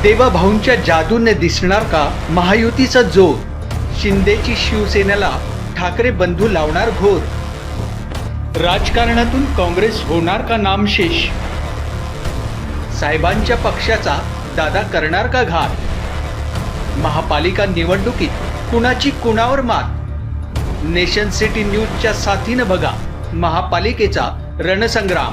देवाभाऊंच्या जादूने दिसणार का महायुतीचा जोर? शिंदेची शिवसेनेला ठाकरे बंधू लावणार घोर. राजकारणातून काँग्रेस होणार का नामशेष? साहेबांच्या पक्षाचा दादा करणार का घात? महापालिका निवडणुकीत कुणाची कुणावर मात? नेशन सिटी न्यूजच्या साथीनं बघा महापालिकेचा रणसंग्राम.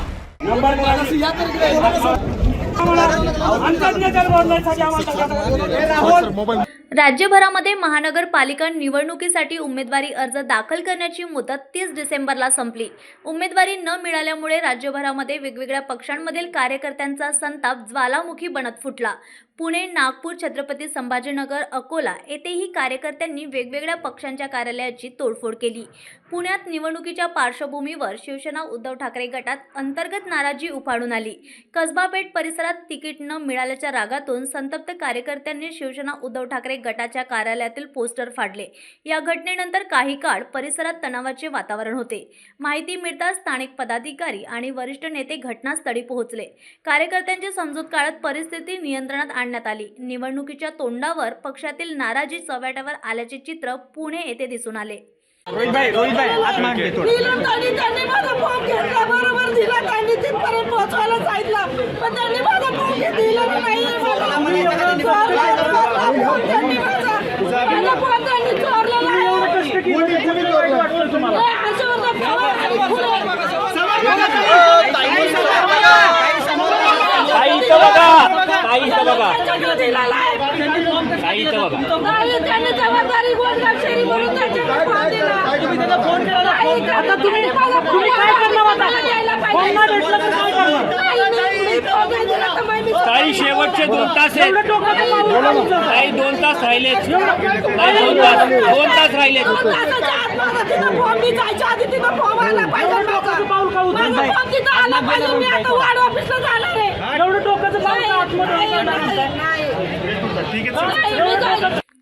राज्यभरामध्ये महानगरपालिका निवडणुकीसाठी उमेदवारी अर्ज दाखल करण्याची मुदत 30 डिसेंबरला संपली. उमेदवारी न मिळाल्यामुळे राज्यभरामध्ये वेगवेगळ्या पक्षांमधील कार्यकर्त्यांचा संताप ज्वालामुखी बनत फुटला. पुणे, नागपूर, छत्रपती संभाजीनगर, अकोला येथेही कार्यकर्त्यांनी वेगवेगळ्या पक्षांच्या कार्यालयाची तोडफोड केली. पुण्यात निवडणुकीच्या पार्श्वभूमीवर शिवसेना उद्धव ठाकरे गटात अंतर्गत नाराजी उफाळून आली. कसबा पेठ परिसरात तिकीट न मिळाल्याच्या रागातून संतप्त कार्यकर्त्यांनी शिवसेना उद्धव ठाकरे गटाच्या कार्यालयातील पोस्टर फाडले. या घटनेनंतर काही काळ परिसरात तणावाचे वातावरण होते. माहिती मिळताच स्थानिक पदाधिकारी आणि वरिष्ठ नेते घटनास्थळी पोहोचले. कार्यकर्त्यांची समजूत काढत परिस्थिती नियंत्रणात आणण्यात आली. निवडणुकीच्या तोंडावर पक्षातील नाराजी चव्हाट्यावर आल्याचे चित्र पुणे येथे दिसून आले. रोहित भाई हात मागे त्यांनी माझा फॉर्म घेतला, बरोबर दिला, त्यांनी तिथपर्यंत पोहोचवायला सांगितलं, पण त्यांनी माझा फॉर्म दिला नाही. त्यांनी माझा फॉर्म त्यांनी चोरलेला आहे. त्यांनी जबाबदारी गोलगावशेरी म्हणून त्याच्याकडे फॉर्म दिला. आता तुम्ही काय करणार काही शेवटचे 2 तास आहेत. काही 2 तास राहिले. 2 तास राहिले. फॉर्म मी जायच्या आधी तिथं फॉर्म आला पाहिजे. फॉर्म तिथं आला पाहिजे. मी आता वार्ड ऑफिसला जाणार आहे. एवढं टोकाचं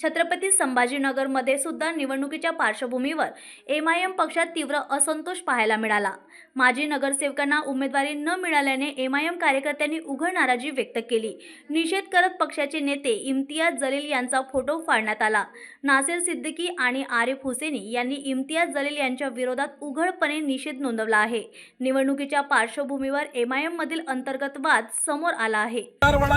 छत्रपती संभाजीनगरमध्ये सुद्धा निवडणुकीच्या पार्श्वभूमीवर MIM पक्षात तीव्र असंतोष पाहायला मिळाला. माजी नगरसेवकांना उमेदवारी न मिळाल्याने MIM कार्यकर्त्यांनी उघड नाराजी व्यक्त केली. निषेध करत पक्षाचे नेते इम्तियाज जलील यांचा फोटो फाडण्यात आला. नासिर सिद्दीकी आणि आरिफ हुसेनी यांनी इम्तियाज जलील यांच्या विरोधात उघडपणे निषेध नोंदवला आहे. निवडणुकीच्या पार्श्वभूमीवर MIM मधील अंतर्गत वाद समोर आला आहे. 14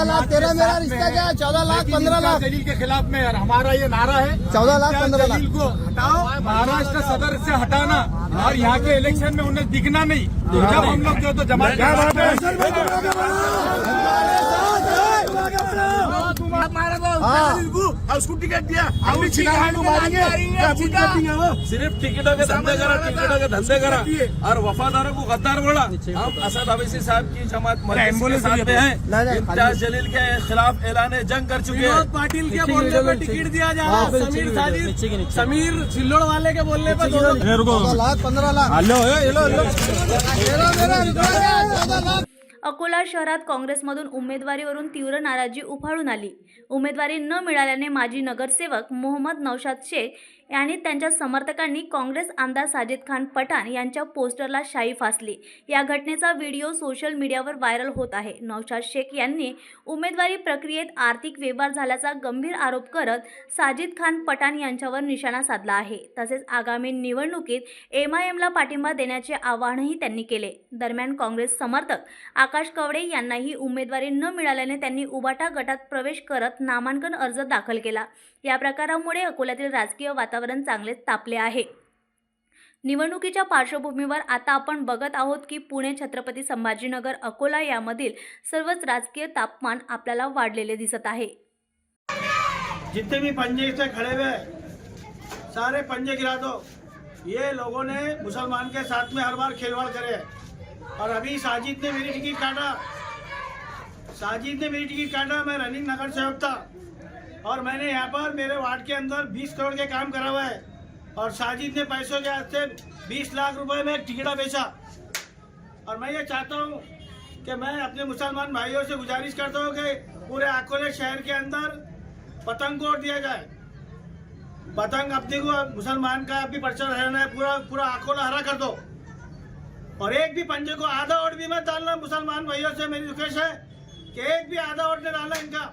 लाख 13 मेरा रिश्ता क्या है? 14 लाख 15 लाख दलील के खिलाफ में यार हमारा ये नारा है 14 लाख 15 लाख दलील को हटाओ, महाराष्ट्र सदर से हटाना और यहाँ के इलेक्शन में उन्हें दिखना नहीं. जब हम लोग जो तो जमा उसको टिकट दिया, हम सिर्फ टिकटों के धंधे करा और वफादारों को गद्दार बोला. हम असद अवैसी साहब की जमात के साथ में हैं. इम्तियाज जलील के खिलाफ ऐलान जंग कर चुके हैं. पाटिल के बोलने पर टिकट दिया जा रहा है. समीर सिल्लोड़ वाले के बोलने पर 14 लाख 15 लाख अकोला शहरात काँग्रेसमधून उमेदवारीवरून तीव्र नाराजी उफाळून आली. उमेदवारी न मिळाल्याने माजी नगरसेवक मोहम्मद नौशाद शेख आणि त्यांच्या समर्थकांनी काँग्रेस आमदार साजिद खान पठाण यांच्या पोस्टरला शाई फासली. या घटनेचा व्हिडिओ सोशल मीडियावर व्हायरल होत आहे. नौशाद शेख यांनी उमेदवारी प्रक्रियेत आर्थिक व्यवहार झाल्याचा गंभीर आरोप करत साजिद खान पठाण यांच्यावर निशाणा साधला आहे. तसेच आगामी निवडणुकीत MIMला पाठिंबा देण्याचे आवाहनही त्यांनी केले. दरम्यान काँग्रेस समर्थक आकाश कवडे यांनाही उमेदवारी न मिळाल्याने त्यांनी उबाटा गटात प्रवेश करत नामांकन अर्ज दाखल केला. या प्रकारामुळे अकोल्यातील राजकीय वातावरण चांगलेच तापले आहे. निवडणुकीच्या पार्श्वभूमीवर आता आपण बघत आहोत की पुणे, छत्रपती संभाजीनगर, अकोला यामधील सर्वच राजकीय तापमान आपल्याला वाढलेले दिसत आहे. जितने भी पंजे से खड़े हुए सारे पंजे गिरा दो. ये लोगों ने मुसलमान के साथ में हर बार खिलवाड़ करे और अभी साजिद ने मेरी टिकट काटा. मैं रनिंग नगर सेवक था और मैंने यहाँ पर मेरे वार्ड के अंदर 20 करोड़ के काम करा हुआ है और साजिद ने पैसों के हाथ से 20 लाख रुपए में टिकटा बेचा. और मैं ये चाहता हूँ कि मैं अपने मुसलमान भाइयों से गुजारिश करता हूँ कि पूरे अकोले शहर के अंदर पतंग को दिया जाए. पतंग अपने को मुसलमान का भी पर्चा रहना है. पूरा अकोला हरा कर दो. और एक भी पंजे को आधा वोट भी मत डालना। मुसलमान भाइयों से मेरी रिक्वेस्ट है कि एक भी आधा वोट नहीं डालना इनका।